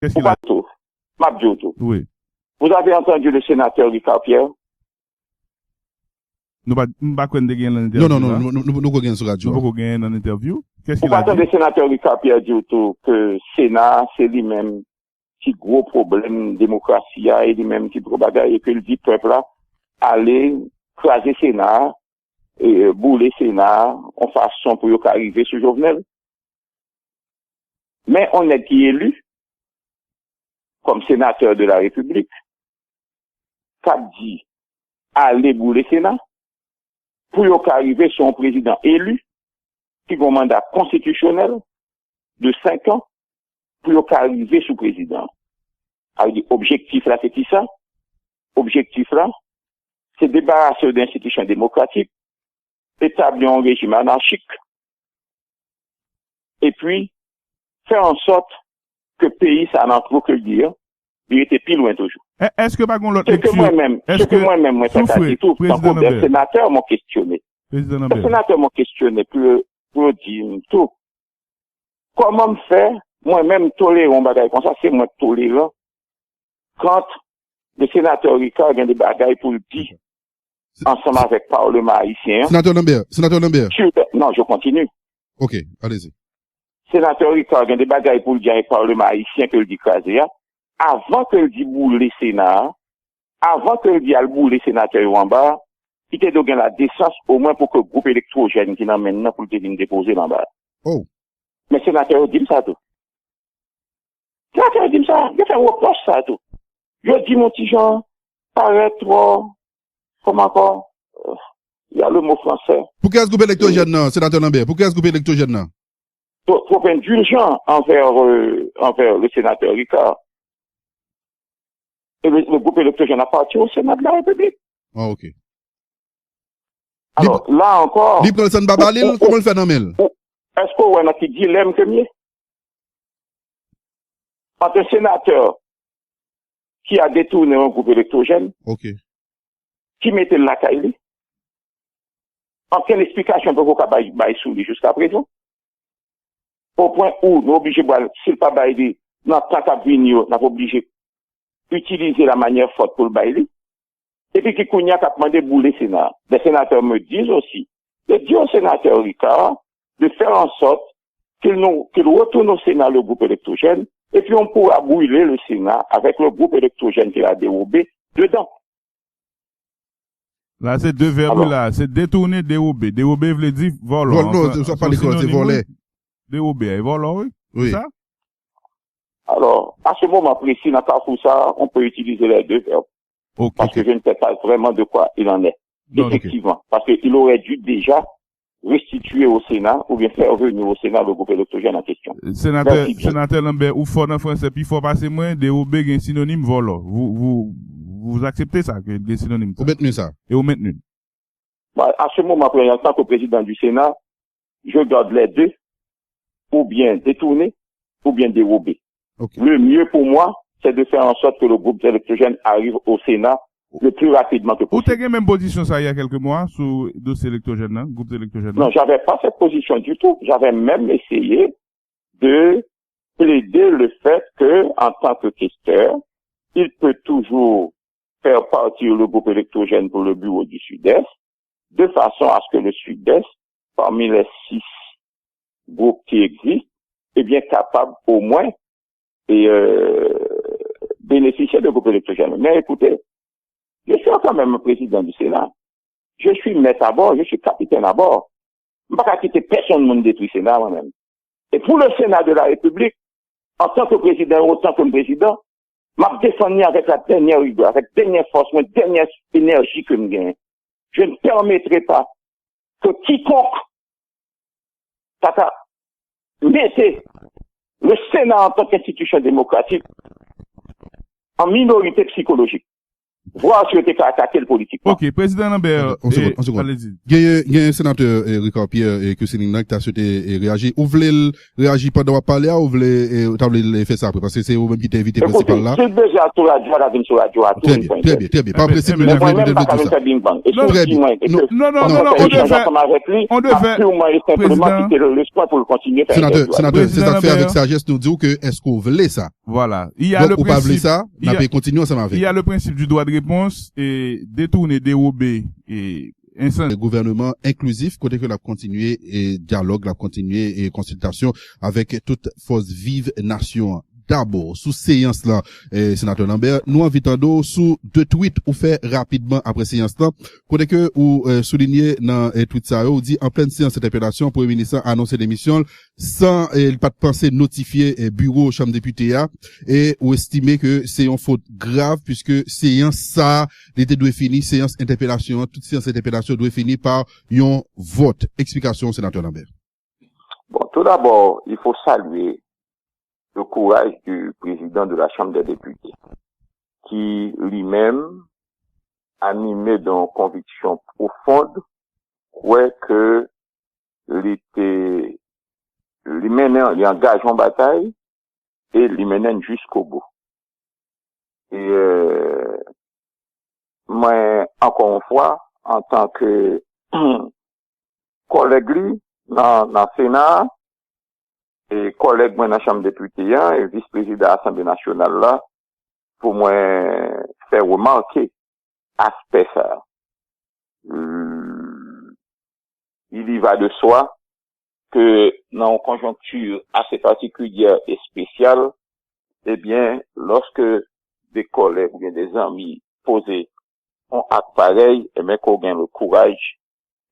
Qu'est-ce qu'il a dit? Mabdioto. Oui. Vous avez entendu le sénateur Ricard Pierre? Nous pas gagner dans l'interview. Non, nous gagner sur radio. Nous pas gagner dans l'interview. Qu'est-ce qu'il a dit? Vous entendez le sénateur Ricard Pierre dit que Sénat, c'est lui-même qui gros problème démocratie et lui-même qui gros bagaille et que le dit peuple là, aller craser Sénat, et bouler Sénat en façon pour y arriver sur Jovenel. Mais on est qui élu comme sénateur de la République, qui a dit aller bouler Sénat pour y arriver sur un président élu qui a un mandat constitutionnel de 5 ans pour y arriver sous président. Alors, objectif là, c'est qui ça? Objectif là, c'est débarrasser d'institutions démocratiques, établir un régime anarchique, et puis faire en sorte que le pays, ça n'en trop que le dire, il était plus loin toujours. Est-ce que pas qu'on l'autre lecture? Ce que moi-même, moi, ça a dit tout, tant que les sénateurs m'ont questionné. Les sénateurs m'ont questionné pour dire tout. Comment me faire, moi-même, tolérer un bagage comme ça, c'est moi tolérant, quand le sénateur Ricard a des bagages pour le dire, ensemble avec le Parlement haïtien. Sénateur Lambert. Non, je continue. Ok, allez-y. Sénateur Ricard a des bagages pour le dire avec le Parlement haïtien que le dit crasé, avant que le dit bouler Sénat, avant que le dit al bouler sénateur en bas, il était donné la décence au moins pour que le groupe électrogène qui n'a maintenant pour le déposer en bas. Oh. Mais sénateur dit ça tout. Sénateur dit ça, il a fait un reproche ça tout. Il dit mon petit Jean, paraît trop, comment encore, il y a le mot français. Pourquoi est-ce groupe électrogène non, sénateur Lambert? Pourquoi est-ce groupe électrogène non? Trop indulgent envers le sénateur Ricard. Et le groupe électrogène appartient au Sénat de la République. Ah, ok. Alors, là encore. Libre le Babalil, comment le fait dans Mel? Est-ce qu'on a qui dit l'aime que mieux? Entre un sénateur qui a détourné un groupe électrogène. Ok. Qui mettait la caille. En quelle explication peut-vous bailler sous lui jusqu'à présent? Au point où nous obligés, s'il pas bailler, dans tant qu'à venir, nous obligés utiliser la manière forte pour le bailler. Et puis, qui a demandé bouler Sénat. Les sénateurs me disent aussi, de dire au sénateur Ricard, de faire en sorte qu'il retourne au Sénat le groupe électrogène, et puis on pourra brûler le Sénat avec le groupe électrogène qu'il a dérobé dedans. Là, c'est deux verbes là, c'est détourner, dérober. Dérober veut dire voler. Non, ça pas l'école, c'est voler. Dérober, voler, oui. Oui. Ça? Alors, à ce moment précis, dans ça, on peut utiliser les deux verbes. Okay. Parce que je ne sais pas vraiment de quoi il en est. Non, effectivement. Okay. Parce qu'il aurait dû déjà restituer au Sénat, ou bien faire venir au Sénat le groupe électrogène en question. Sénateur Lambert, ou fort en français, puis il faut passer moins, dérober un synonyme volant. Vous acceptez ça, que des synonymes? Vous maintenez ça. Et vous maintenez. À ce moment, en tant que président du Sénat, je garde les deux, ou bien détourner, ou bien dérober. Okay. Le mieux pour moi, c'est de faire en sorte que le groupe électrogène arrive au Sénat le plus rapidement que possible. Vous avez même position ça il y a quelques mois sur le dossier électrogène, hein, groupe électrogène? Non, j'avais pas cette position du tout. J'avais même essayé de plaider le fait que, en tant que questeur, il peut toujours faire partir le groupe électrogène pour le bureau du Sud-Est, de façon à ce que le Sud-Est, parmi les 6 groupes qui existent, est bien capable au moins bénéficier de groupe électrogène. Mais écoutez, je suis quand même président du Sénat. Je suis maître à bord, je suis capitaine à bord. Je ne vais pas quitter personne de détruire le Sénat moi-même. Et pour le Sénat de la République, en tant que président, autant que président, je défends avec la dernière rigueur, avec la dernière force, la dernière énergie que je gagne. Je ne permettrai pas que quiconque mette le Sénat en tant qu'institution démocratique en minorité psychologique. Voir si on était attaqué le politique. Ok, président Lambert, allez-y. Il y a un sénateur, Ricard Pierre, que c'est qui t'a souhaité réagir. Vous voulez réagir pendant qu'on parle, ou vous voulez faire ça après? Parce que c'est vous-même qui t'avez invité principal là. C'est déjà sur la radio, Très bien. Pas pressé, mais moi-même, pas comme ça. Non, on devait simplement quitter le soin pour le continuer. Sénateur, c'est ça fait avec sagesse nous dit que est-ce que vous voulez ça? Voilà. Il y a Donc, le ou pas principe, ça, n'a pas continué ensemble avec. il y a le principe du droit de réponse et détourner, dérober et Le gouvernement inclusif, côté que l'a continué et dialogue, l'a continué et consultation avec toute force vive nation. D'abord, sous séance là, sénateur Lambert, nous invitons sous deux tweets ou fait rapidement après séance là, côté que ou souligner dans tweet ça ou dit en pleine séance d'interpellation, Premier ministre a annoncé l'émission sans pas de penser notifier bureau chambre député et ou estimer que c'est une faute grave puisque séance ça l'été doit finir séance interpellation, toute séance interpellation doit finir par un vote. Explication sénateur Lambert. Bon, tout d'abord, il faut saluer le courage du président de la Chambre des députés, qui lui-même, animé d'une conviction profonde, croit que lui engage en bataille et lui mène jusqu'au bout. Et moi, encore une fois, en tant que collègue lui, dans le Sénat, et collègue moi dans la Chambre des députés et vice-président de l'Assemblée nationale là, pour moi faire remarquer aspect ça. Il y va de soi que dans une conjoncture assez particulière et spéciale, eh bien, lorsque des collègues ou bien des amis posés ont acte pareil, eh bien, qu'on gagne le courage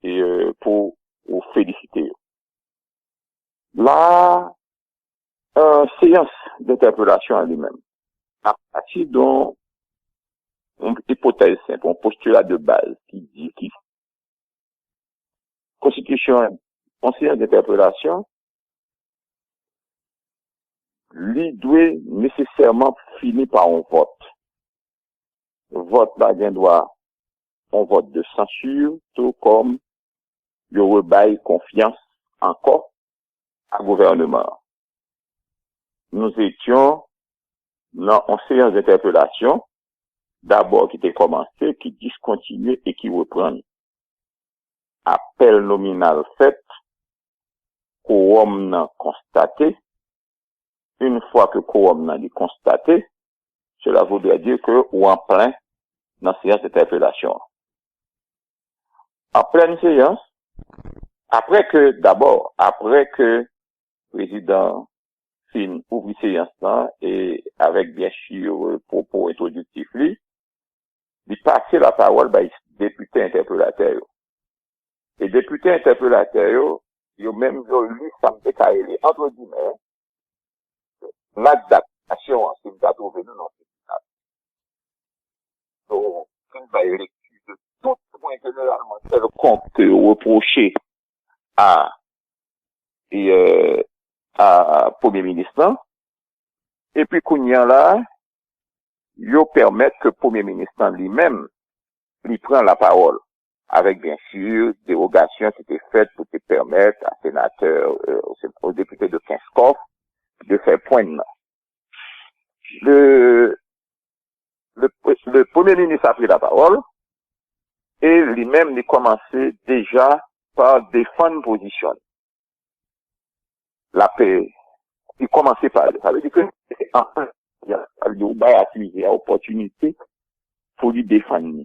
et pour vous féliciter. La séance d'interpellation en lui-même, à partir d'une hypothèse simple, un postulat de base qui dit qu'il constitution, en séance d'interpellation, lui doit nécessairement finir par un vote. Le vote là, bien doit un vote de censure, tout comme il rebaille confiance encore à gouvernement. Nous étions dans une séance d'interpellation, d'abord qui était commencée, qui discontinue et qui reprend. Appel nominal fait, quorum n'a constaté. Une fois que quorum n'a constaté, cela voudrait dire que ou en plein dans la séance d'interpellation. En pleine séance, après que le président fin ouvre séance là, et avec bien sûr propos introductifs lui, il passe la parole par député interpellateur. Et député interpellateur, il même lu ça me décaillé entre guillemets l'acte d'action en ce qui a trouvé nous dans ce cas. Donc, une lecture de tout point généralement c'est le compte reproché à Premier ministre. Et puis, Kounia là, il permet que Premier ministre lui-même lui prend la parole. Avec bien sûr dérogation qui était faite pour te permettre à sénateur, aux députés de Kinskov de faire point de main. Le Premier ministre a pris la parole et lui-même il commençait déjà par défendre position. La paix, il commençait par ça veut dire que enfin il y a opportunité pour lui défendre.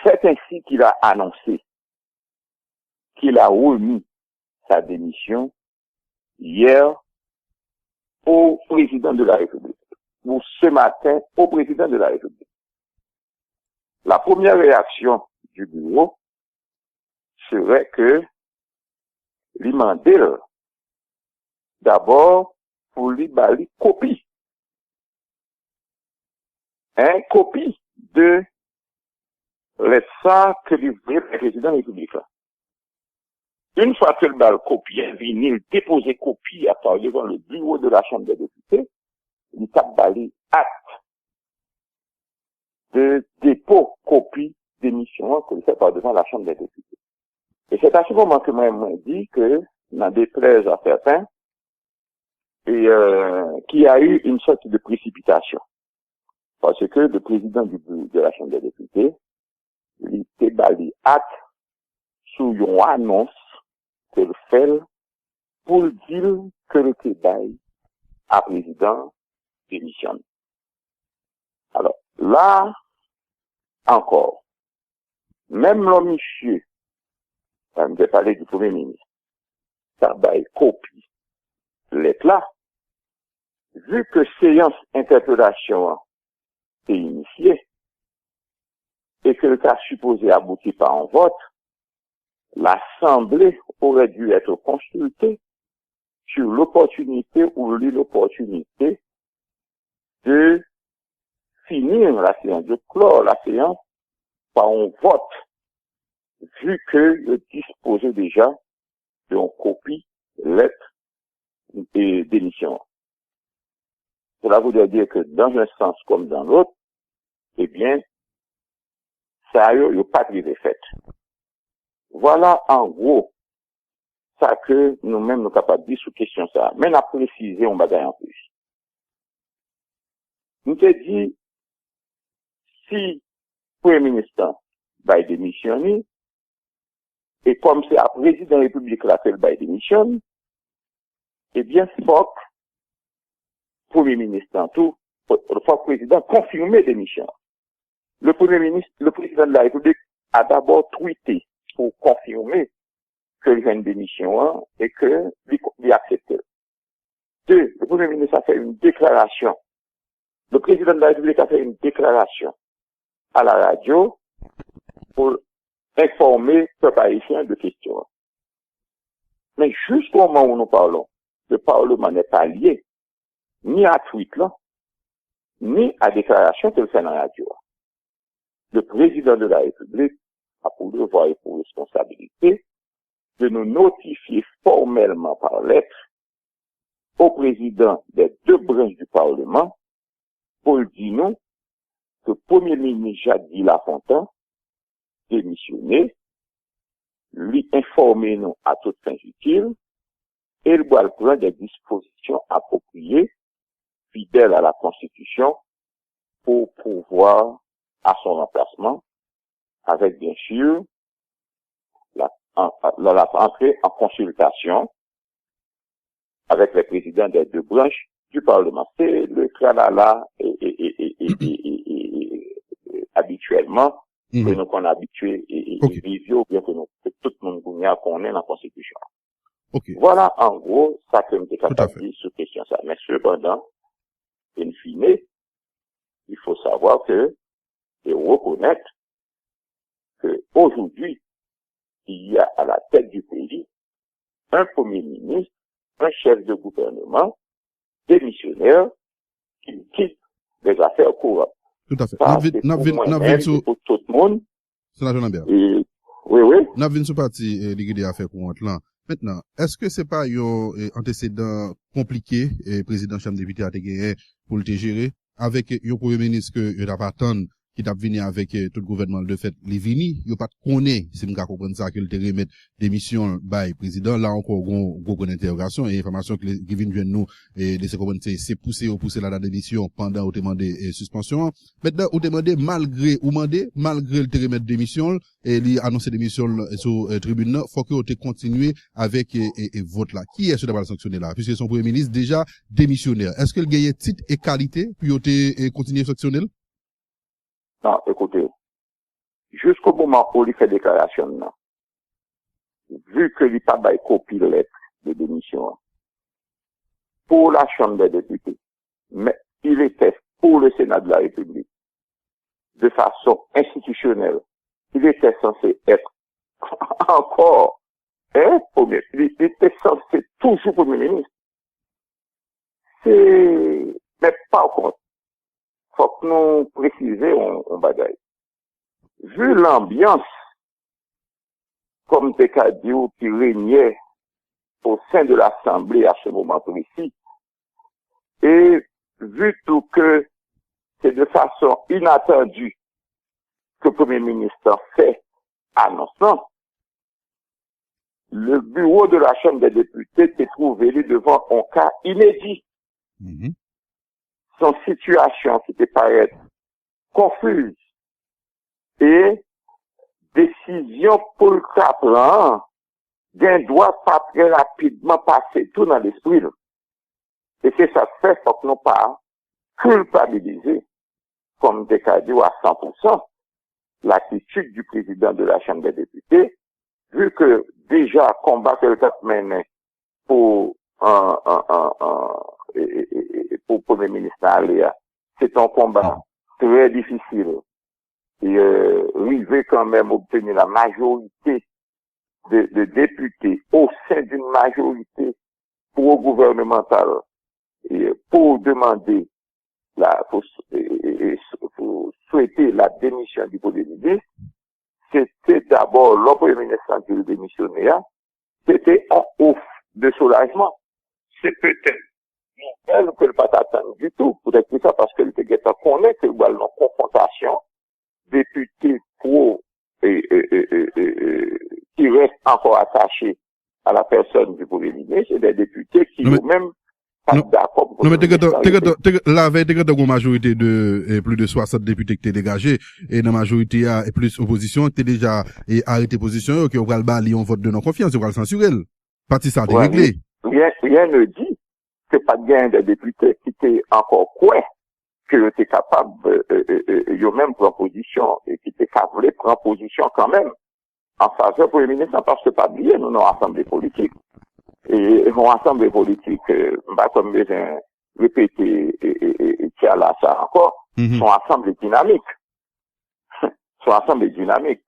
C'est ainsi qu'il a annoncé qu'il a remis sa démission hier au président de la République, ou ce matin au président de la République. La première réaction du bureau serait que l'imandel d'abord pour lui bali copie. Copie de ça que le président de la République. Une fois que le bal copie est venu déposer copie à part devant le bureau de la Chambre des députés, il a balé acte de dépôt copie d'émission que il fait par devant la Chambre des députés. Et c'est à ce moment que moi dit que, n'en déplaise à certains, et qu'il y a eu une sorte de précipitation. Parce que le président de la Chambre des députés, il était balé acte sous une annonce que le fait pour dire que le travail à président démissionne. Alors, là, encore, même le monsieur, on me parler du Premier ministre, ça va copie lettre là, vu que séance interpellation est initiée, et que le cas supposé aboutit par un vote, l'Assemblée aurait dû être consultée sur l'opportunité ou l'inopportunité de finir la séance, de clore la séance par un vote, vu que je disposais déjà d'une copie lettre et d'émission. Cela voudrait dire que dans un sens comme dans l'autre, eh bien, ça a eu pas de fait. Voilà en gros ça que nous-mêmes nous capables de dire sous question ça. Mais on a précisé on bagaille en plus. Nous te dit si Premier ministre va démissionner et comme c'est à président de la République là qu'il va démissionner, eh bien faut que Premier ministre en tout, faut que président confirmer démission. Le Premier ministre, le président de la République a d'abord tweeté pour confirmer que il y a une démission et que il accepte. Deux, le Premier ministre a fait une déclaration. Le président de la République a fait une déclaration à la radio pour informer le peuple haïtien de questions. Mais jusqu'au moment où nous parlons, le Parlement n'est pas lié ni à tweet là, ni à déclaration qu'elle fait dans la radio. Le président de la République a pour devoir et pour responsabilité de nous notifier formellement par lettre au président des deux branches du Parlement pour dire nous que le Premier ministre Jacques Lafontaine démissionné, lui informer nous à toute fin utile et il doit prendre des dispositions appropriées, fidèles à la Constitution, pour pouvoir à son remplacement, avec bien sûr la entrée en consultation avec les présidents des deux branches du Parlement. C'est le tralala habituellement que nous qu'on habitué et visio, bien que nous que tout le monde connaît dans la Constitution. Voilà en gros ça que nous sommes capables de dire sur question ça. Mais cependant, in fine, il faut savoir que et reconnaître que aujourd'hui il y a à la tête du pays un Premier ministre, un chef de gouvernement démissionnaire qui quitte les affaires courantes. Tout à fait. Pour tout le monde. Sénateur Lambert. Oui. N'a venu sur parti des affaires courantes là. Maintenant, est-ce que c'est pas un antécédent compliqué président Chambre des députés a gagné pour le gérer avec un premier ministre que il n'a pas attendu qui t'a venu avec tout le gouvernement de fait les vini, il pas connaît si m'ka comprendre ça que le te remettre démission by président là encore gon interrogation et information qui vient de nous et de se comprendre c'est pousser la démission pendant ou demander suspension. Maintenant ou demander malgré le te remettre démission et lui annoncer démission sur tribune faut que tu continuer avec et vote là. Qui est-ce qui va sanctionner là puisque son premier ministre déjà démissionnaire. Est-ce qu'il gagne titre et qualité puis tu continuer sanctionner? Non, écoutez, jusqu'au moment où il fait déclaration, non, vu que il pas bail copie de lettre de démission, pour la Chambre des députés, mais il était pour le Sénat de la République, de façon institutionnelle, il était censé être encore, il était censé toujours Premier ministre. Mais par contre, faut que nous précisions on bagaille. Vu l'ambiance, comme Tekadio qui régnait au sein de l'Assemblée à ce moment précis, et vu tout que c'est de façon inattendue que le Premier ministre fait annonçant, le bureau de la Chambre des députés s'est trouvé devant un cas inédit. Son situation qui te paraît confuse et décision pour le prendre d'un doigt pas très rapidement passer tout dans l'esprit. Et c'est ça que fait, faut que nous pas culpabiliser, comme des cas à 100%, l'attitude du président de la Chambre des députés, vu que déjà combat que le cap mené pour pour Premier ministre Aléa, c'est un combat très difficile. Et arriver quand même à obtenir la majorité de députés au sein d'une majorité pro-gouvernementale et pour demander pour souhaiter la démission du Premier ministre, c'était d'abord le Premier ministre qui le démissionnait, c'était un ouf de soulagement. C'est peut-être elle que le pas attendre du tout. Peut-être que ça parce que le Tégueta connaît que le en confrontation, députés pro qui restent encore attachés à la personne du Premier ministre, et des députés qui eux-mêmes pas d'accord. Non, mais la veille, t'es une majorité de plus de 60 députés qui t'es dégagé, et dans la majorité, il y a plus opposition, t'es déjà arrêté position, que on va le balayer, on vote de non-confiance, on va le censurer. Parti ça, t'es réglé. Rien ne dit que pas de gain des députés qui étaient encore quoi que t'es capable, eux-mêmes prendre position, et qui t'es capable de prendre position quand même, en faveur du Premier ministre, parce que pas oublier, nous, nos assemblées politiques. Et mon assemblée politique, comme je répéter et tiens là ça encore, sont assemblées dynamiques. Sont assemblées dynamiques.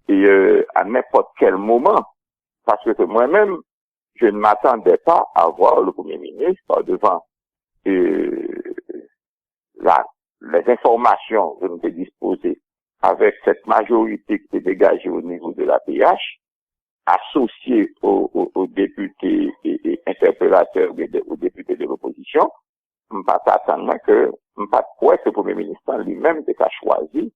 Et à n'importe quel moment, parce que moi-même, je ne m'attendais pas à voir le Premier ministre devant les informations que nous avons disposées avec cette majorité qui est dégagée au niveau de la PH, associé aux députés et interpellateurs aux députés de l'opposition, je ne pas attendre que le Premier ministre lui-même a choisi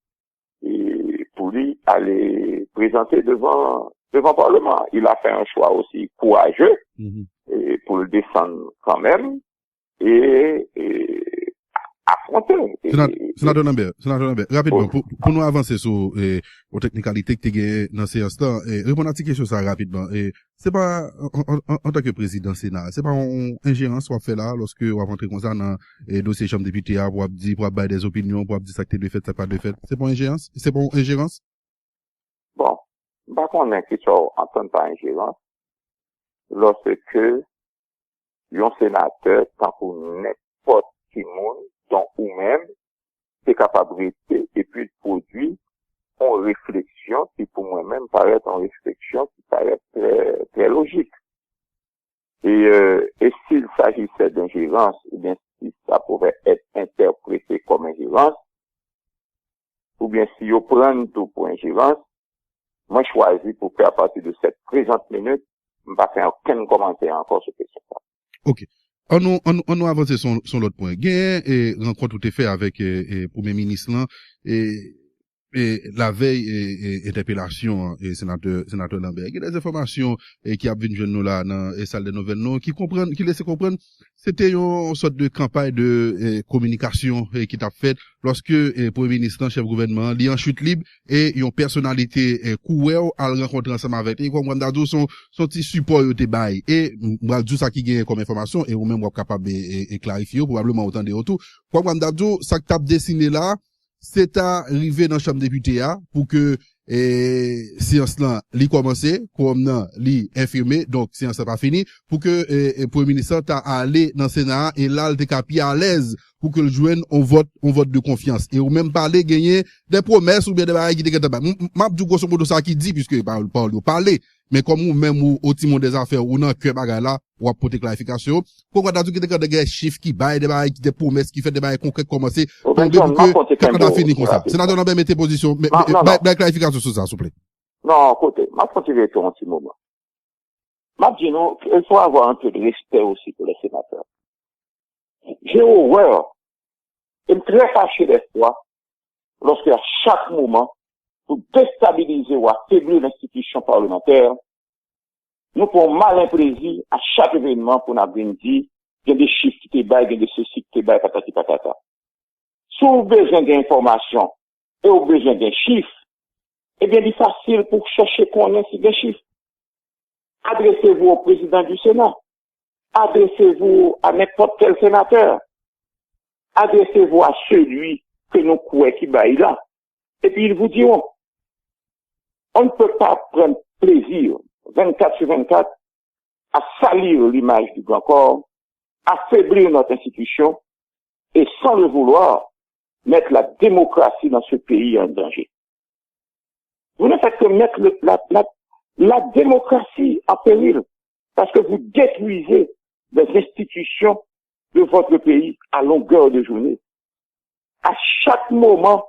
pour lui aller présenter devant le Parlement. Il a fait un choix aussi courageux et pour le défendre quand même et affronter. Sénateur Lambert, rapidement, pour nous avancer sur aux technicalités que tu as dans ces instants, répondre à cette question ça rapidement. C'est pas en tant que président Sénat, c'est pas une ingérence qu'on fait là lorsque on va rentrer comme ça dans dossier chambre député pour dire pour avoir des opinions, pour dire ça que de fait, ça pas de fait. C'est pas ingérence, c'est pas ingérence. Bon, pas qu'on est qui soit entend par ingérence lorsque un sénateur tant pour n'importe qui monde dont ou même c'est capable de et puis de produire une réflexion qui pour moi-même paraît une réflexion qui paraît très, très logique. Et s'il s'agissait d'ingérence, eh bien, si ça pouvait être interprété comme ingérence, ou bien si on prend tout pour ingérence, moi, je choisis pour faire à partir de cette présente minute, je ne vais pas faire aucun commentaire encore sur cette question. Ok. On nous avance sur l'autre point. Gain et rencontre tout est fait avec Premier ministre là et la veille interpellation et sénateur Lambert. Il y a des informations qui a venu nous là dans les salles de nouvelles non qui laissent comprendre c'était une sorte de campagne de communication qui t'a fait lorsque Premier ministre chef gouvernement li en chute libre et une personnalité coueur à rencontrer ensemble avec et comme Wandado son petit support yo te bail et moi dire ça qui gagne comme information et ou même capable et clarifier probablement autant de retour comme Wandado ça que t'a dessiné là c'est arrivé dans la chambre député pour que séance là li commencer comme non li infirmé donc séance pas fini pour que premier ministre t'a allé dans Sénat et là il était capi à l'aise pour que le joigne on vote de confiance et ou même parler gagner des promesses ou bien des bagages qui étaient m'a dit grosso modo ça qui dit puisque parler mais comme ou même au timon des affaires ou non que bagage là ou apporter clarification pourquoi t'as dit que des chiffres qui bail des bagages des promesses qui fait des bagages concrets commencer pour que quand on finit comme ça sénateur Lambert mettez position mais clarification sur ça s'il vous plaît. Non, écoutez, m'a continué tout un petit moment. M'a dit non, il faut avoir un peu de respect aussi pour les sénateurs. J'ai horreur et me très fâché des fois lorsqu'à chaque moment, pour déstabiliser ou affaiblir l'institution parlementaire, nous prenons malin plaisir à chaque événement pour nous dire qu'il y a des chiffres qui te baillent, il y a des ceci qui te baillent, patati patata. Si vous avez besoin d'informations et vous avez besoin d'un chiffre, eh bien, il est facile pour chercher qu'on ait ces chiffres. Adressez-vous au président du Sénat. Adressez-vous à n'importe quel sénateur. Adressez-vous à celui que nous croyons qui baille là. Et puis ils vous diront, on ne peut pas prendre plaisir 24 sur 24 à salir l'image du grand corps, affaiblir notre institution et sans le vouloir mettre la démocratie dans ce pays en danger. Vous ne faites que mettre la démocratie en péril parce que vous détruisez les institutions de votre pays à longueur de journée. À chaque moment,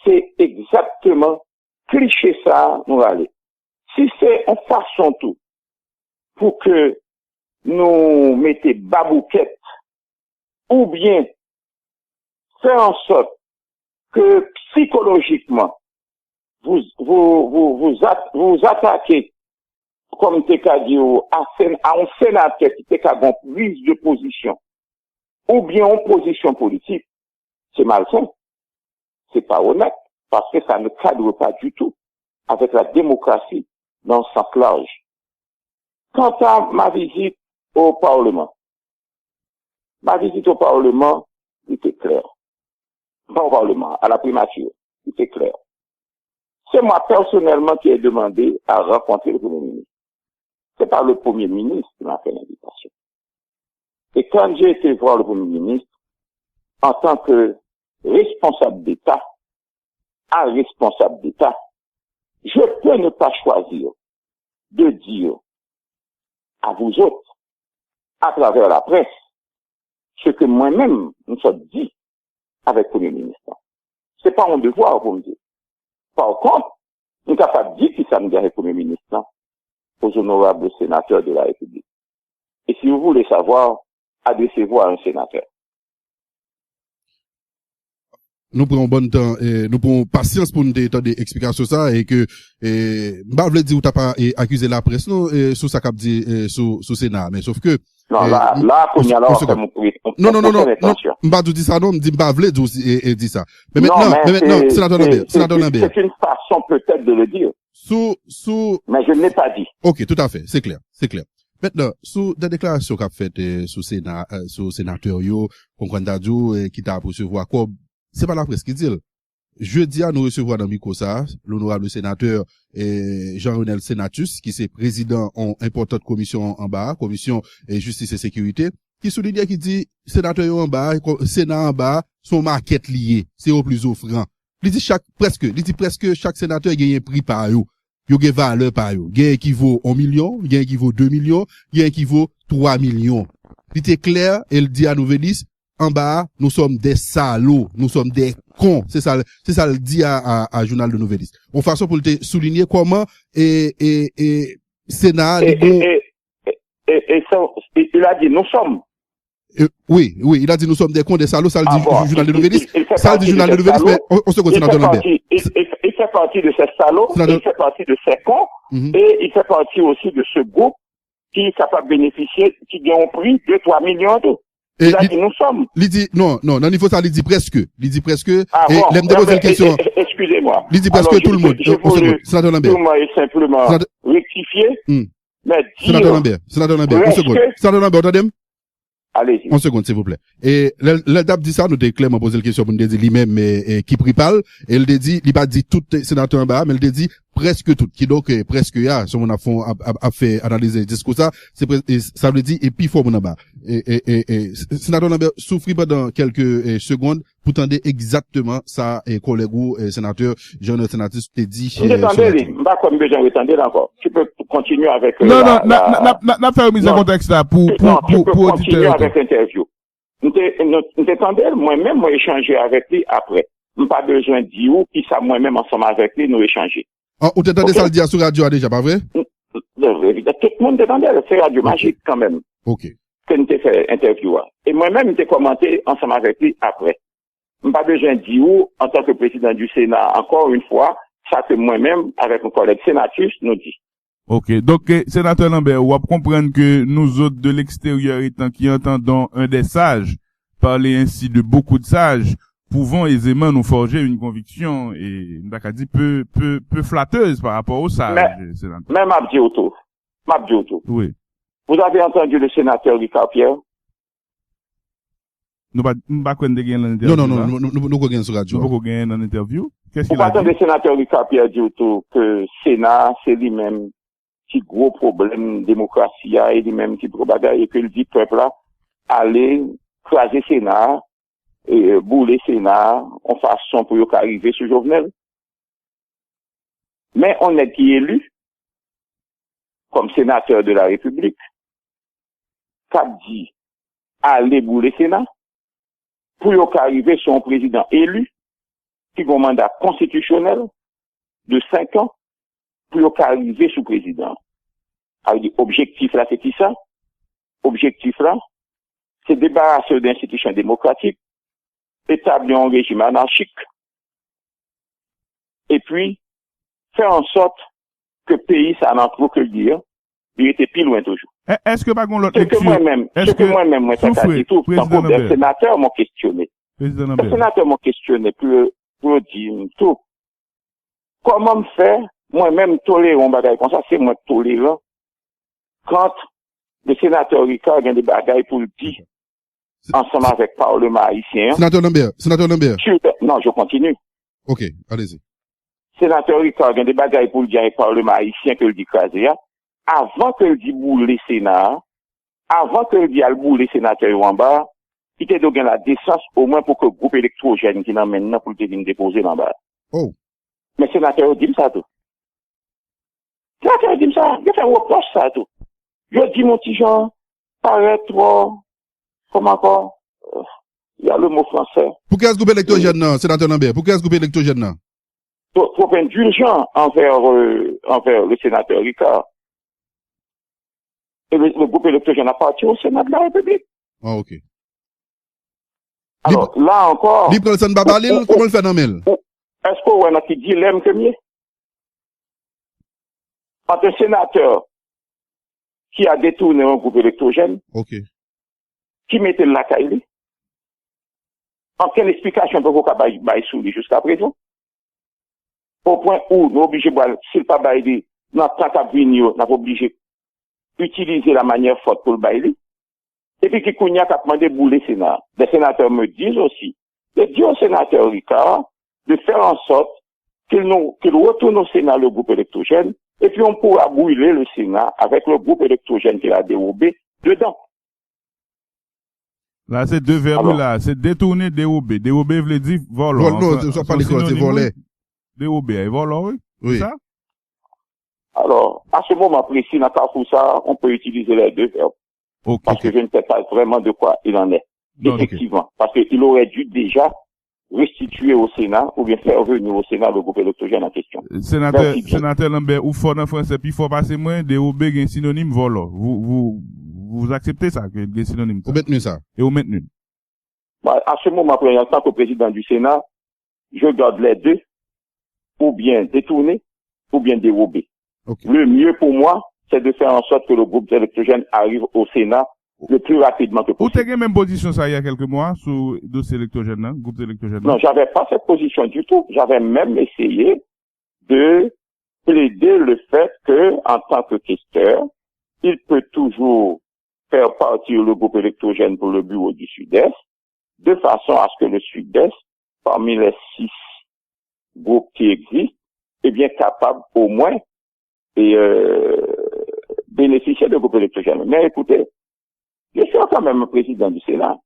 c'est exactement cliché ça, nous aller. Si c'est en façon tout pour que nous mettions babouquette ou bien faire en sorte que psychologiquement vous attaquez comme t'es qu'à dire à un sénateur qui t'es qu'à une prise de position ou bien en position politique, c'est malsain. C'est pas honnête parce que ça ne cadre pas du tout avec la démocratie dans le sens large. Quant à ma visite au Parlement était claire. Pas au Parlement, à la primature, était clair. C'est moi personnellement qui ai demandé à rencontrer le Premier ministre. C'est pas le Premier ministre qui m'a fait l'invitation. Et quand j'ai été voir le Premier ministre, en tant que responsable d'État, je peux ne pas choisir de dire à vous autres, à travers la presse, ce que moi-même nous sommes dit avec le Premier ministre. C'est pas mon devoir pour me dire. Par contre, nous sommes capables de dire qui ça me dit avec le Premier ministre aux honorables sénateurs de la République. Et si vous voulez savoir, adressez-vous à un sénateur. Nous prenons bon temps, nous prenons patience pour nous donner des explications sur ça et que, m'ba vle dire ou t'as pas accusé la presse, non, sous ça qu'a dit, sous Sénat, mais sauf que, non, là, qu'on y a là, non, m'ba dit ça, non, m'ba vle dire ça. Mais maintenant, sénateur Lambert. C'est une façon peut-être de le dire. Mais je ne l'ai pas dit. Ok, tout à fait, c'est clair. Maintenant, sous des déclarations qu'a faites, sous Sénat, sous sénateur yo, qui t'a recevoir quoi, c'est pas la presse qui dit. Jeudi, nous recevons dans micro ça, l'honorable sénateur Jean-Renel Senatus, qui est président en importante commission en bas, commission justice et sécurité, qui souligne qui dit, sénateur en bas, sénat en bas, son market lié, c'est au plus offrant. Il dit presque chaque sénateur gagne un prix par eux. Il y a valeur par eux. Il y a un qui vaut 1 million, il y a un qui vaut 2 millions, il y a un qui vaut 3 millions. Il était clair, elle dit à Nouvelis, en bas, nous sommes des salauds, nous sommes des cons. C'est ça le dit à Journal de Nouvelis. En façon pour te souligner comment, Sénat, et ça, il a dit, nous sommes. Oui, il a dit nous sommes des cons, des salauds, ça le dit Journal de Nouvelis. Ça le dit Journal de Nouvelis, mais on se continue dans Lambert. Il fait partie de ces salauds, il fait partie de ces cons, et il fait partie aussi de ce groupe qui est capable de bénéficier, qui gagne un prix de 3 millions d'euros. Il a dit nous sommes. Il dit, non, niveau ça, il dit presque. Ah, et bon, l'aime de poser une question. Excusez-moi. Il dit presque tout le monde. Sénateur Lambert. Simplement rectifier. Mais Sénateur Lambert, une seconde. Sénateur Lambert, entendez-moi? Allez-y. Une seconde, s'il vous plaît. Et, l'adap dit ça, nous déclarons poser la question pour nous dire lui-même, qui pripale. Et il dit, il pas dit tout sénateur en bas, mais il dit presque tout. Qui donc, presque, si on a fait analyser le discours ça, ça veut dire, et puis, faut mon en bas. Sénateur Lambert souffrit pendant quelques secondes pour tendre exactement ça, collègue ou, sénateur, jeune sénateur, te dit. Pas comme besoin de encore. Tu peux continuer avec, non, n'a fait mise en contexte là pour continuer avec l'interview. Nous t'entendons, moi-même, moi échanger avec lui après. Pas besoin de dire qui ça moi-même ensemble avec lui, nous échanger. Ah, ou t'entendez ça le dire sur radio déjà, pas vrai? Tout le monde t'entendait, c'est radio magique quand même. Ok. Que nous t'ai fait interview. Et moi-même, nous t'ai commenté ensemble avec lui après. Pas besoin de dire en tant que président du Sénat, encore une fois, ça que moi-même, avec mon collègue sénatus, nous dit. Ok, donc sénateur Lambert, on va comprendre que nous autres de l'extérieur étant qui entendons un des sages parler ainsi de beaucoup de sages, pouvons aisément nous forger une conviction et dit peu flatteuse par rapport aux sages. Mais m'a dit autour. Oui. Vous avez entendu le sénateur Ricard Pierre? Nous pas qu'on gagner dans Non, l'interview. non, non, nous gagnons sur radio. Nous pas gagner dans l'interview. Qu'est-ce Vous qu'il a entendez dit? le sénateur Ricard Pierre dire tout que Sénat, c'est lui-même qui gros problème démocratie et lui-même qui gros bagaille et que le dit peuple là, aller craser Sénat et bouler Sénat en façon pour y arriver sur Jovenel. Mais on est qui élu comme sénateur de la République, qu'a dit aller bouler Sénat pour y arriver sur un président élu qui a un mandat constitutionnel de 5 ans pour y arriver sous président. Alors, objectif là, c'est qui ça? Objectif là, c'est débarrasser d'institutions démocratiques, établir un régime anarchique, et puis faire en sorte que le pays, ça n'en trop que le dire, il était plus loin toujours. Est-ce que pas qu'on l'autre Ce que moi-même, moi, ça a dit tout, tant que les sénateurs m'ont questionné. Les sénateurs m'ont questionné pour dire tout. Comment me faire, moi-même, tolérer un bagage comme ça, c'est moi tolérant, quand le sénateur Ricard a des bagages pour le dire, ensemble avec le Parlement haïtien. Sénateur Lambert. Non, je continue. Ok, allez-y. Sénateur Ricard a des bagages pour le dire avec le Parlement haïtien que le dit crasé, avant que le dit bouler Sénat, avant que le dit al bouler sénateur en bas, il était donné la décence au moins pour que le groupe électrogène qui n'a maintenant pour le déposer en bas. Oh. Mais sénateur dit ça tout. Sénateur dit ça, il fait un reproche ça tout. Je dis mon petit Jean, paraît trop, comment encore, il y a le mot français. Pourquoi est-ce groupe électrogène non, sénateur Lambert? Pourquoi est-ce groupe électrogène non? Trop indulgent envers le sénateur Ricard. Et le groupe électrogène appartient au Sénat de la République. Ah, ok. Alors, là encore. Libre le Babalil, comment le fait dans Mel? Est-ce qu'on a qui dit l'aime que mieux? Entre un sénateur qui a détourné un groupe électrogène, ok, qui mettait la caille, en quelle explication peut vous bailler sous lui jusqu'à présent? Au point où nous obligés, s'il pas bailler, dans tant qu'à venir, nous obligé d'utiliser la manière forte pour le bailler. Et puis, qui a demandé de bouler le Sénat. Les sénateurs me disent aussi, de dire au sénateur Ricard, de faire en sorte qu'il retourne au Sénat le groupe électrogène, et puis on pourra brûler le Sénat avec le groupe électrogène qu'il a dérobé dedans. Là, c'est deux verbes là, c'est détourner, dérober. Dérober veut dire voler. Non, ça pas l'école, c'est voler. Dérober, voler, oui. Oui. Ça? Alors, à ce moment précis, dans le ça, on peut utiliser les deux verbes. Okay, parce que je ne sais pas vraiment de quoi il en est. Non, effectivement. Okay. Parce qu'il aurait dû déjà restituer au Sénat, ou bien faire venir au Sénat le groupe électrogène en question. Sénateur Lambert, ou fort en français, puis faut passer moins, dérober un synonyme volant. Vous acceptez ça, que le synonyme? Vous maintenez ça. Et vous maintenez. À ce moment, en tant que président du Sénat, je garde les deux, ou bien détourner, ou bien dérober. Okay. Le mieux pour moi, c'est de faire en sorte que le groupe électrogène arrive au Sénat le plus rapidement que possible. Vous avez même position ça il y a quelques mois sur le dossier électrogène, groupe électrogène? Non, j'avais pas cette position du tout. J'avais même essayé de plaider le fait que, en tant que questeur, il peut toujours faire partir le groupe électrogène pour le bureau du Sud-Est, de façon à ce que le Sud-Est, parmi les 6 groupes qui existent, est bien capable au moins et bénéficier de groupe électrogène. Mais écoutez, je suis quand même président du Sénat.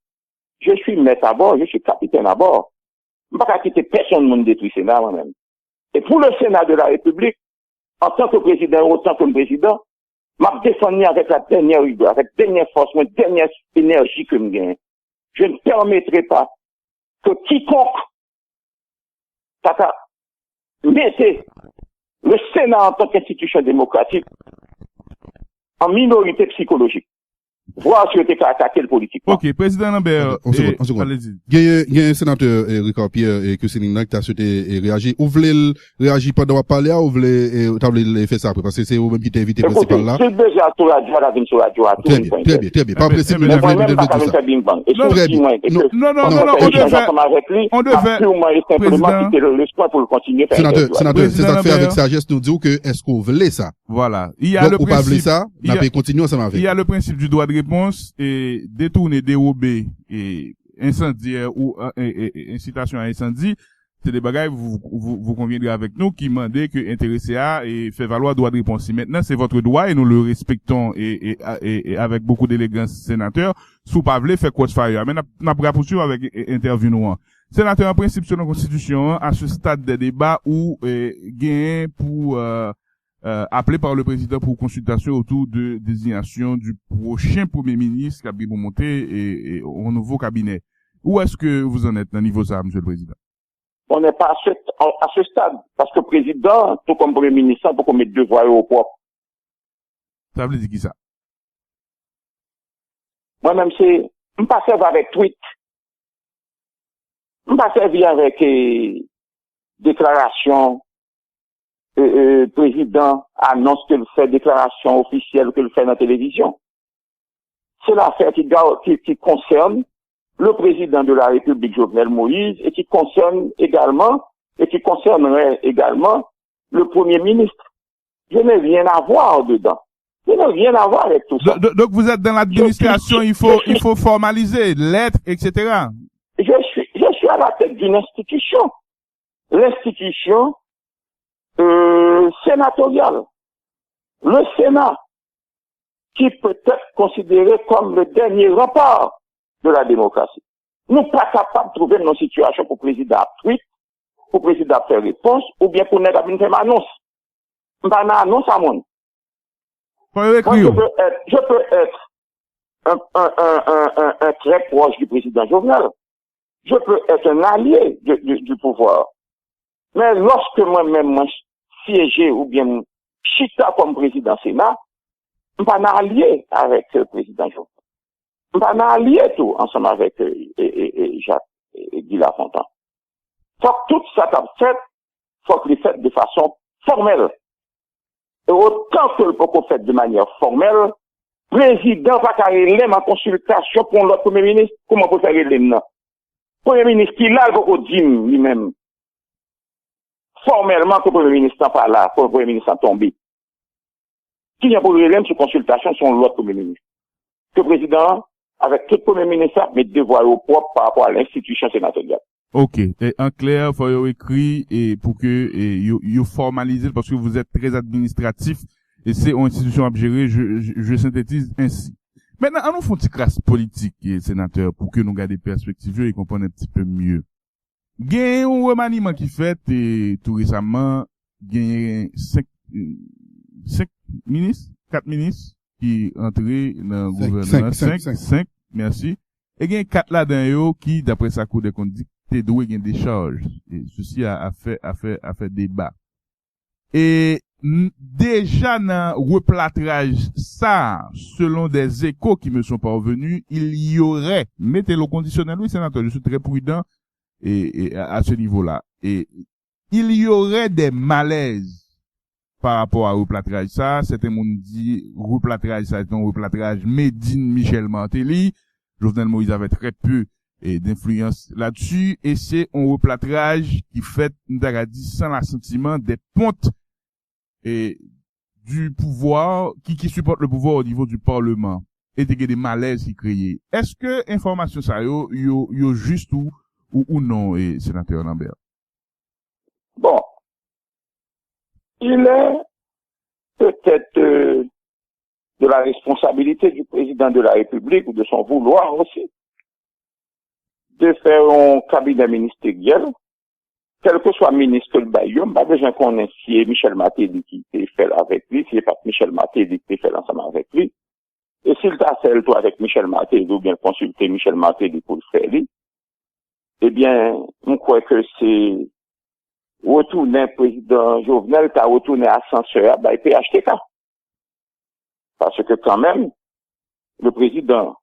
Je suis maître à bord, je suis capitaine à bord. Je ne vais pas quitter personne de détruire le Sénat moi-même. Et pour le Sénat de la République, en tant que président, autant que président, je défends avec la dernière rigueur, avec la dernière force, la dernière énergie que je gagne. Je ne permettrai pas que quiconque mette le Sénat en tant qu'institution démocratique en minorité psychologique. voir si on était attaquer le politiquement. Ok, président Lambert, On seconde. allez-y. Il y a un sénateur, Ricard Pierre, que c'est qui t'a souhaité réagir. Ou voulez réagir pendant qu'on parler, ou voulez, faire ça après, parce que c'est vous même qui t'ai invité principal là. C'est déjà sur la radio, la sur la radio, à tout. Très bien. Pas pressé, mais moi-même, pas comme ça, bing bang. Non, on devait, simplement quitter l'espoir pour le continuer. Sénateur, c'est ça fait avec sagesse, nous dit que est-ce qu'on voulait ça? Voilà. Il y a le principe. Ça, on peut continuer ensemble avec. Il y a le principe du droit de réponse et détourner, dérober et incendiaire ou incitation à incendie. C'est des bagages, vous conviendrez avec nous, qui mandaient que intéressé à et fait valoir droit de réponse. Si maintenant c'est votre droit et nous le respectons et avec beaucoup d'élégance, sénateur, sous pas voulez faire crossfire. Mais n'a pas poursuivre avec intervenant. Sénateur, en principe, sur la Constitution, à ce stade des débats où, gain pour, appelé par le président pour consultation autour de désignation du prochain premier ministre qui a bien monter et au nouveau cabinet. Où est-ce que vous en êtes dans le niveau ça, monsieur le président? On n'est pas à ce stade. Parce que le président, tout comme premier ministre, il faut mettre deux voix au propre. Ça veut dire qui ça? Moi-même, c'est, je ne pas servir avec tweet. Je ne pas servir avec, déclaration, président annonce qu'il fait déclaration officielle qu'il fait dans la télévision. C'est l'affaire qui concerne le président de la République, Jovenel Moïse, et qui concernerait également le Premier ministre. Je n'ai rien à voir dedans. Je n'ai rien à voir avec tout ça. Donc vous êtes dans l'administration, il faut formaliser, lettres, etc. Je suis à la tête d'une institution. L'institution, sénatoriale. Le Sénat, qui peut être considéré comme le dernier rempart de la démocratie. Nous ne sommes pas capables de trouver nos situations pour le président tweet, pour le président faire réponse, ou bien pour nous faire une annonce. Je pas une annonce à mon. Je peux être un très proche du président Jovenel. Je peux être un allié du pouvoir. Mais lorsque moi-même, siéger ou bien chita comme président Sénat, je ne suis pas allié avec le président Jovenel. On va allier tout ensemble avec Jacques et Guy Lafontaine. Faut que tout ça soit fait, faut que le fait de façon formelle. Et autant que le peut fait de manière formelle, président va carrer en consultation pour l'autre premier ministre, comment on peut faire l'EM? Premier ministre qui là, il faut qu'on dise lui-même. Formellement, que le premier ministre n'est pas là, que le premier ministre a tombé. Qui vient pour l'EM sur consultation sur l'autre premier ministre? Que le président, avec tout premier ministre, mais devoir au propre par rapport à l'institution sénatoriale. Ok. Et en clair, faut y écrit et pour que you formalisez parce que vous êtes très administratif et c'est une institution à gérer. Je synthétise ainsi. Maintenant, on nous fait une petite classe politique, sénateur, pour que nous gardions des perspectives et comprendre un petit peu mieux. Gain un remaniement qui fait tout récemment, gain 5 ministres, 4 ministres qui entré dans le gouvernement. 5, merci. Et il y a 4 là-dedans qui, d'après sa cour des comptes, dit que doué gain des charges. Et ceci a fait débat. Et déjà dans replâtrage ça, selon des échos qui me sont parvenus, il y aurait, mettez-le au conditionnel, oui, sénateur, je suis très prudent et à ce niveau-là. Et il y aurait des malaises par rapport à replâtrage ça, certains m'ont dit replâtrage ça est un replâtrage Médine Michel Martelly. Jovenel Moïse avait très peu d'influence là-dessus et c'est un replâtrage qui fait dit sans l'assentiment des pontes et du pouvoir qui supporte le pouvoir au niveau du parlement et des malaises qui créent. Est-ce que information ça yo juste ou non sénateur Lambert? Bon. Il est peut-être de la responsabilité du président de la République ou de son vouloir aussi de faire un cabinet ministériel, quel que soit ministre que le baillon, pas besoin qu'on ait si Michel Matéli qui fait avec lui, si c'est pas Michel Matéli qui fait ensemble avec lui. Et s'il t'a fait toi avec Michel Matéli ou bien consulter Michel Matéli pour le faire lui, eh bien, on croit que c'est retourner président Jovenel, t'as retourné ascenseur, bah, il peut acheter ça. Parce que quand même, le président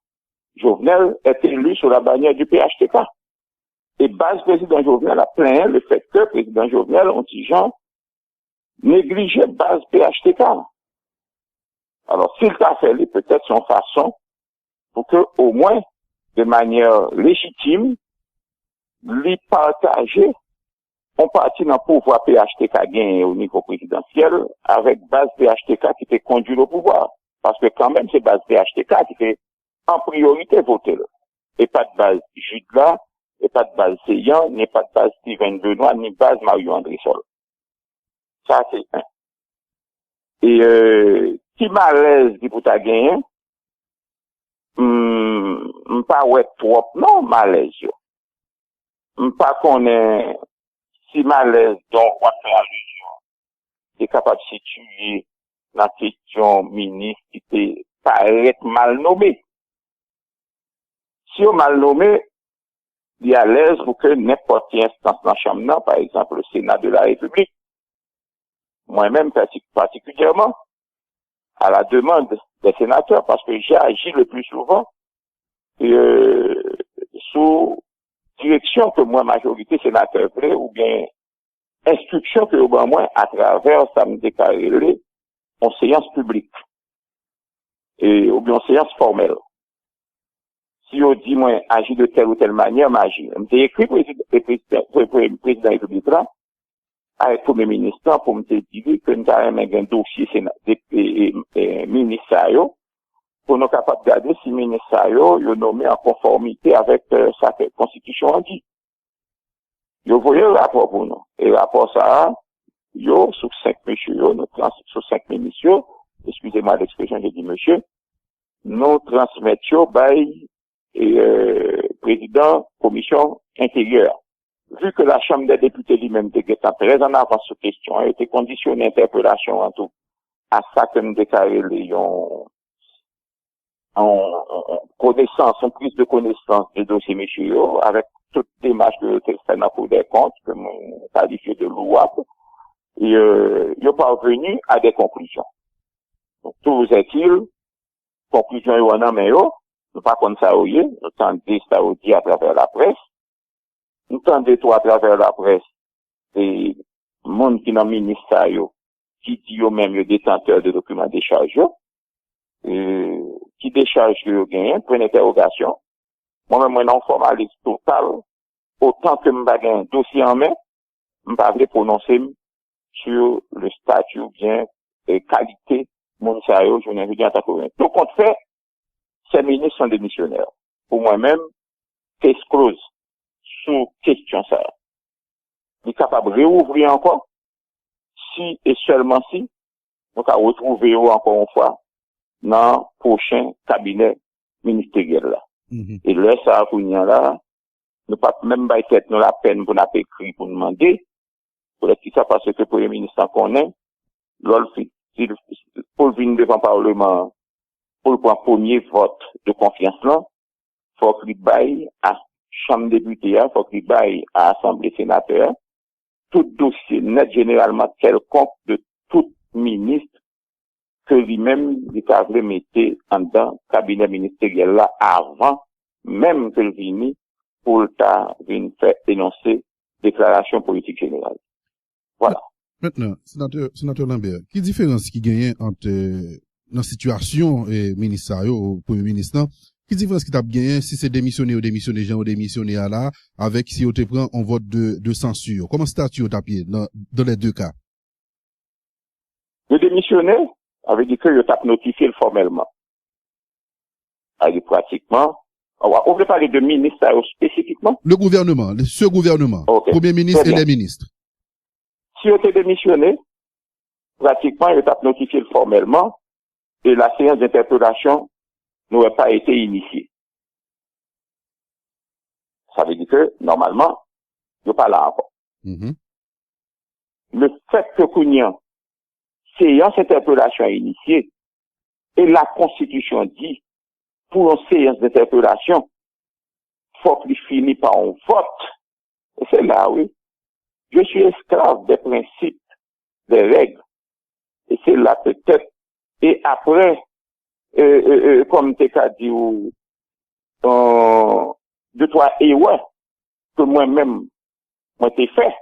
Jovenel est élu sur la bannière du PHTK. Et base président Jovenel a plaint le fait que président Jovenel, Antijan, négligeait base PHTK. Alors, s'il t'a fait, peut-être son façon pour que, au moins, de manière légitime, lui partager, on partit dans le pouvoir PHTK gagné au niveau présidentiel avec base PHTK qui fait conduire au pouvoir. Parce que quand même, c'est base PHTK qui fait en priorité voter. Et pas de base Jude là, et pas de base Seyan, ni pas de base Steven Benoît, ni base Mario André Sol. Ça, c'est un. Et, qui malaise dit pour ta gagner, pas ouais trop, non, malaise, yo. Pas qu'on est si malaise, donc, on va faire allusion. C'est capable de situer la question ministre qui peut paraître mal nommé. Si on mal nommé, il est à l'aise pour que n'importe quelle instance dans la chambre, par exemple, le Sénat de la République, moi-même particulièrement, à la demande des sénateurs, parce que j'ai agi le plus souvent sous direction que moi, majorité sénateur voulait, ou bien instruction que moi, à travers ça me déclaré en séance publique, et ou bien en séance formelle. Si on dit, moi, agir de telle ou telle manière, m'agir. J'ai écrit président de la République là, avec le Premier ministre, pour me dire que nous avons un dossier ministériel, pour nous capables de regarder si le ministériel est nommé en conformité avec sa constitution en dit. Vous voyez le rapport pour nous. Et le rapport ça, yo, sur 5 messieurs, sur 5 ministres, excusez-moi l'expression, j'ai dit monsieur, nous transmettons président commission intérieure. Vu que la Chambre des députés lui-même était très en avance sur question, a été conditionnée interpellation en tout, à ça que nous déclarons en connaissance, en prise de connaissance des dossiers messieurs, avec toute démarche que fait dans la Cour des comptes, que nous qualifions de louable, et ils sont parvenus à des conclusions. Donc, tout est-il, conclusion ou non, mais nous pas comme ça, nous entendons ça aussi à travers la presse, nous entendons tout à travers la presse, et monde qui dans le ministère, qui dit eux-mêmes le détenteur de documents déchargés, qui décharge le gain, pour une interrogation. Moi-même, non formaliste total, autant que m'ba un dossier en main, m'pa vle prononcer sur le statut ou bien qualité mon sérieux, je n'ai rien à dire. Tout compte fait, ces ministres sont démissionnaires. Pour moi-même, case close sous question ça. Il est capable de réouvrir encore, si et seulement si, nous allons retrouver encore une fois dans le prochain cabinet ministériel là. Et là, ça a là, nous pas même pas tête nous la peine pour nous écrire pour demander, pour être qui ça parce que le Premier ministre en connaît, pour venir devant le Parlement, pour le premier vote de confiance là, faut qu'il baille à Chambre des députés, faut qu'il baille à Assemblée sénateur, tout dossier net généralement quelconque de tout ministre que lui-même, il avait mettre en dedans, cabinet ministériel là, avant, même que le vini, pour le temps, venir faire énoncer déclaration politique générale. Voilà. Maintenant, sénateur Lambert, quelle différence qui gagne entre, dans la situation, ministérielle au Premier ministre, quelle différence qui t'a gagné si c'est démissionné ou démissionné, Jean ou démissionné à là, avec si on te prend un vote de censure? Comment statut au tapis dans les deux cas? Le démissionné, avait dit que je tape notifié formellement. Alors, pratiquement, on veut parler de ministère spécifiquement? Le gouvernement, ce gouvernement. Okay. Premier ministre et les ministres. Si on était démissionné, pratiquement, je tape notifié formellement et la séance d'interpellation n'aurait pas été initiée. Ça veut dire que, normalement, je pas là encore. Le fait que Kounian, séance d'interpellation initiée, et la Constitution dit, pour une séance d'interpellation, faut qu'il finisse par un vote. Et c'est là, oui. Je suis esclave des principes, des règles. Et c'est là peut-être, et après, comme t'es qu'à dit, deux, trois erreurs que moi-même, moi t'ai fait,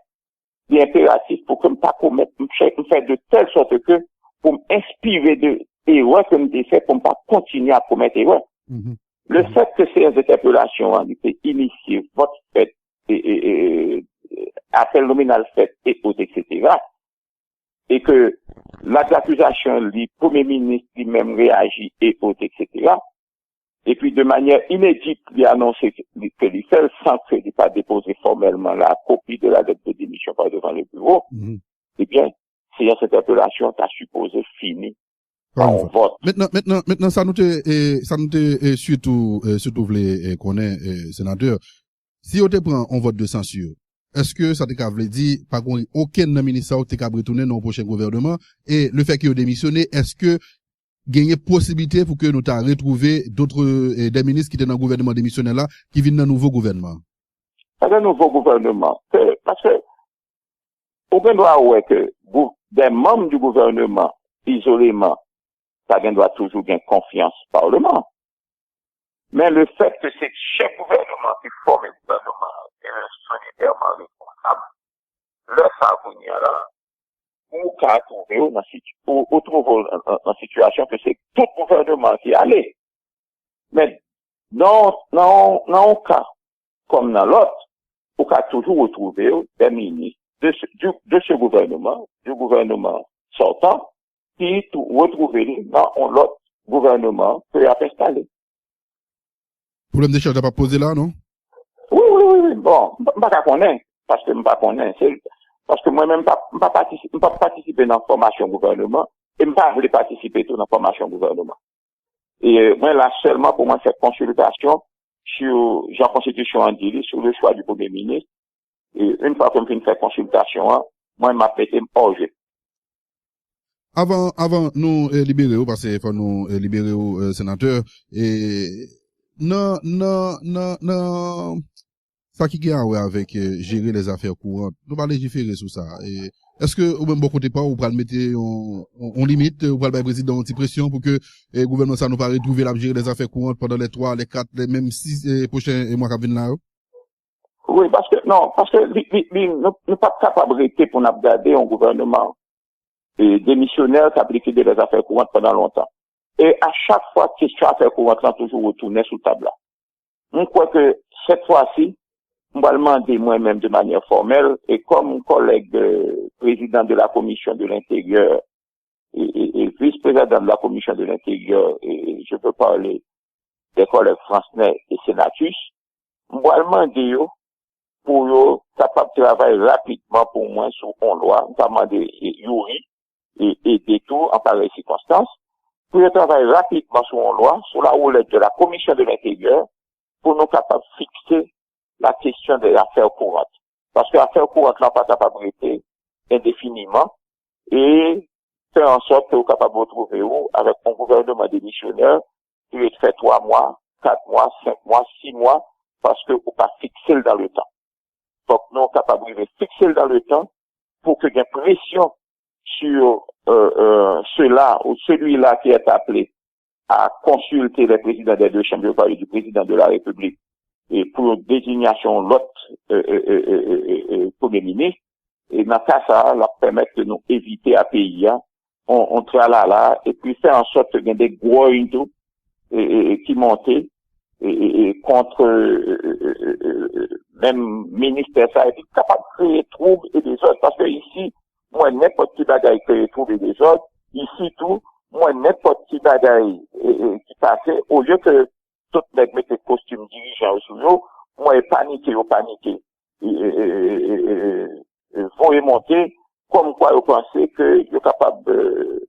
il est impératif pour que je ne pas commettre, faire de telle sorte que, pour m'inspirer de erreurs que je fait, pour ne pas continuer à commettre erreurs. Le fait que ces interpellations ont été initiées, vote fait, appel nominal fait, et autres, etc., et que l'acte d'accusation, le Premier ministre lui-même réagit, et autres, etc., et puis de manière inédite, il a annoncé que il fait sans que il pas déposé formellement la copie de la lettre de démission par devant le bureau, eh bien, cette interpellation t'a supposé fini. On vote. Maintenant, ça nous te, surtout voulait connaître, sénateur, si on te prend un vote de censure, est-ce que ça te veut dire, par contre, aucun ministre qui te retourner dans le prochain gouvernement, et le fait qu'il a démissionné, est-ce que gagner possibilité pour que nous t'as retrouvé d'autres, des ministres qui étaient dans le gouvernement démissionnaire là, qui viennent dans le nouveau gouvernement? Dans le nouveau gouvernement, parce que, on doit voir que des membres du gouvernement, isolément, ça doit toujours gagner confiance au Parlement. Mais le fait que c'est chef gouvernement qui forme le gouvernement, est sanitairement responsable, le savoir là, ou qu'à trouver ou trouver en situation que c'est tout gouvernement qui allait. Mais dans un cas comme dans l'autre, on peut toujours retrouver des ministres de ce gouvernement, du gouvernement sortant, qui retrouver dans l'autre gouvernement qui a installé. Problème de charge n'a pas posé là, non? Oui. Bon, je ne connais pas, parce que je ne connais pas. Parce que moi-même, je ne pas participer dans la formation gouvernement, et je ne pas voulu participer dans la formation gouvernement. Et moi, là, seulement pour moi, cette consultation sur la Constitution en dit, sur le choix du Premier ministre. Et une fois que je fais cette consultation, moi, je m'appelle hors jeu. Avant nous libérer, parce qu'il faut nous libérer au sénateur, et non, ça qui gagne avec gérer les affaires courantes, nous allons légiférer sur ça. Et est-ce que au même bon côté pas, ou va le mettre on limite, ou va le président anti-pression pour que le gouvernement ça nous va retrouver la gérer les affaires courantes pendant les 3, les 4, les même 6 prochains mois qui viennent là? Oui, parce que nous pas capable de pour nous garder un gouvernement démissionnaire qui a appliqué des affaires courantes pendant longtemps. Et à chaque fois, question affaires courantes là toujours retourner sous table là. On croit que cette fois-ci, on va demander moi-même de manière formelle, et comme mon collègue président de la commission de l'intérieur et vice-président de la commission de l'intérieur, et je peux parler des collègues Francnet et Sénatus, on va demander pour eux capable de travailler rapidement pour moi sur une loi, notamment des Yuri et des tours en pareille circonstance, pour travailler rapidement sur une loi, sur la roulette de la commission de l'intérieur, pour nous capables de fixer la question des affaires courantes. Parce que l'affaire courante n'est pas capable de rester indéfiniment et faire en sorte que vous capable de retrouver avec un gouvernement démissionnaire qui est fait 3 mois, 4 mois, 5 mois, 6 mois, parce que vous pas fixer dans le temps. Donc, nous sommes capables de fixer dans le temps pour qu'il y ait pression sur cela ou celui-là qui est appelé à consulter les présidents des deux chambres de parler du président de la République et pour désignation l'autre Premier ministre. Et dans ce cas, ça leur permet de nous éviter à pays, on travaille là, et puis faire en sorte qu'il y ait des gros qui montent et contre même ministère ça, et puis capable de créer troubles et des autres. Parce que ici, moi, n'importe qui bagaille créer troubles et des autres, ici tout, moi, n'importe qui bagaille qui passait, au lieu que tout le monde mette des costumes dirigeants sur eux, moi, paniquer. Vont monter, comme quoi vous pensez que vous êtes capable de,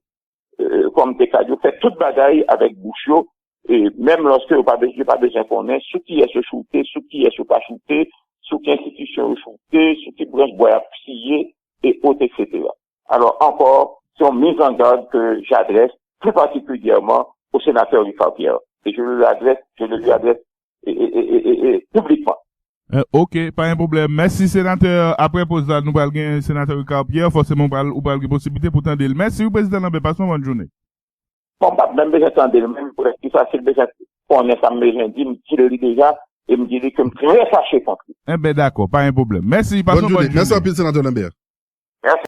comme des cas, vous faites toute bagaille avec bouchot, et même lorsque vous n'avez pas besoin qu'on ait, ce qui est se shooter, ce qui est se pas shooter, ce qui institution shooter, ce qui branche boire scier, et autres, etc. Alors, encore, c'est une mise en garde que j'adresse plus particulièrement au sénateur Richard Pierre. Et je lui adresse publiquement. Ok, pas un problème. Merci, sénateur. Après, pause là, nous allons gagner sénateur Richard Pierre. Forcément, ou pas possibilité pour tendre. Merci, président Lambert. Passons une bonne journée. Bon, pas même besoin d'entendre, même pour être plus facile, besoin qu'on ait ça, besoin dit, me dire déjà, et me dire que je suis très fâché contre lui. Eh ben, d'accord, pas un problème. Merci, Bonne journée. Merci à vous, sénateur Lambert.